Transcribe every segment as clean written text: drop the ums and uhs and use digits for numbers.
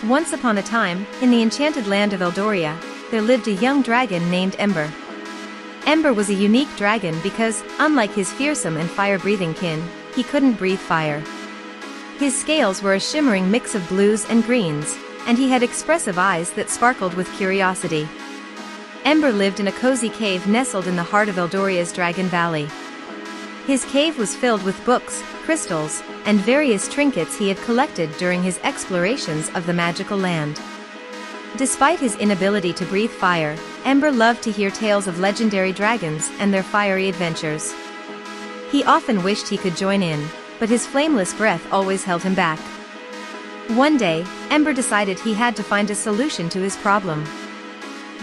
Once upon a time, in the enchanted land of Eldoria, there lived a young dragon named Ember. Ember was a unique dragon because, unlike his fearsome and fire-breathing kin, he couldn't breathe fire. His scales were a shimmering mix of blues and greens, and he had expressive eyes that sparkled with curiosity. Ember lived in a cozy cave nestled in the heart of Eldoria's Dragon Valley. His cave was filled with books, crystals, and various trinkets he had collected during his explorations of the magical land. Despite his inability to breathe fire, Ember loved to hear tales of legendary dragons and their fiery adventures. He often wished he could join in, but his flameless breath always held him back. One day, Ember decided he had to find a solution to his problem.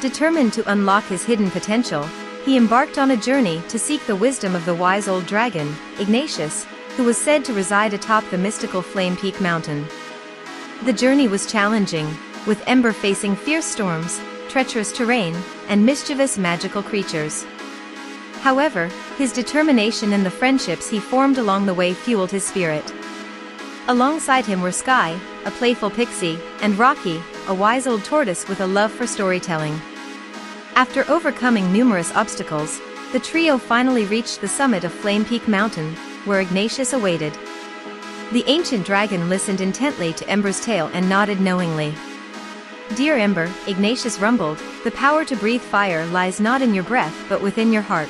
Determined to unlock his hidden potential, he embarked on a journey to seek the wisdom of the wise old dragon, Ignatius, who was said to reside atop the mystical Flame Peak mountain. The journey was challenging, with Ember facing fierce storms, treacherous terrain, and mischievous magical creatures. However, his determination and the friendships he formed along the way fueled his spirit. Alongside him were Sky, a playful pixie, and Rocky, a wise old tortoise with a love for storytelling. After overcoming numerous obstacles, the trio finally reached the summit of Flame Peak Mountain, where Ignatius awaited. The ancient dragon listened intently to Ember's tale and nodded knowingly. "Dear Ember," Ignatius rumbled, "the power to breathe fire lies not in your breath but within your heart.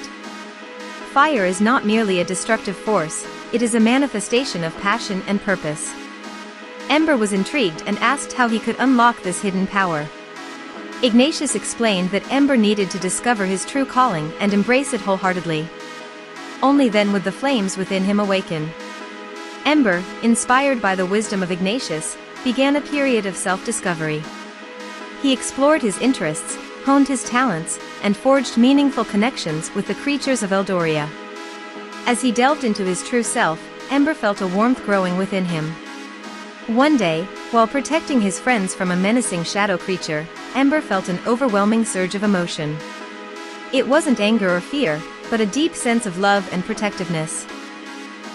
Fire is not merely a destructive force, it is a manifestation of passion and purpose." Ember was intrigued and asked how he could unlock this hidden power. Ignatius explained that Ember needed to discover his true calling and embrace it wholeheartedly. Only then would the flames within him awaken. Ember, inspired by the wisdom of Ignatius, began a period of self-discovery. He explored his interests, honed his talents, and forged meaningful connections with the creatures of Eldoria. As he delved into his true self, Ember felt a warmth growing within him. One day, while protecting his friends from a menacing shadow creature, Ember felt an overwhelming surge of emotion. It wasn't anger or fear, but a deep sense of love and protectiveness.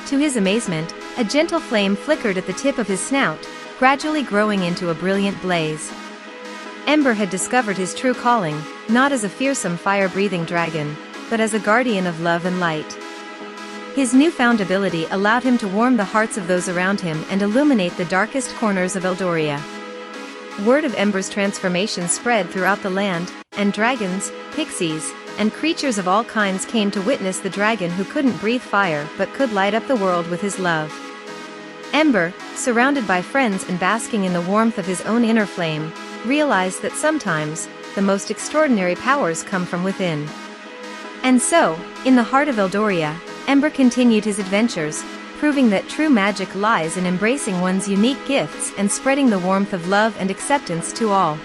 To his amazement, a gentle flame flickered at the tip of his snout, gradually growing into a brilliant blaze. Ember had discovered his true calling, not as a fearsome fire-breathing dragon, but as a guardian of love and light. His newfound ability allowed him to warm the hearts of those around him and illuminate the darkest corners of Eldoria. Word of Ember's transformation spread throughout the land, and dragons, pixies, and creatures of all kinds came to witness the dragon who couldn't breathe fire but could light up the world with his love. Ember, surrounded by friends and basking in the warmth of his own inner flame, realized that sometimes, the most extraordinary powers come from within. And so, in the heart of Eldoria, Ember continued his adventures, proving that true magic lies in embracing one's unique gifts and spreading the warmth of love and acceptance to all.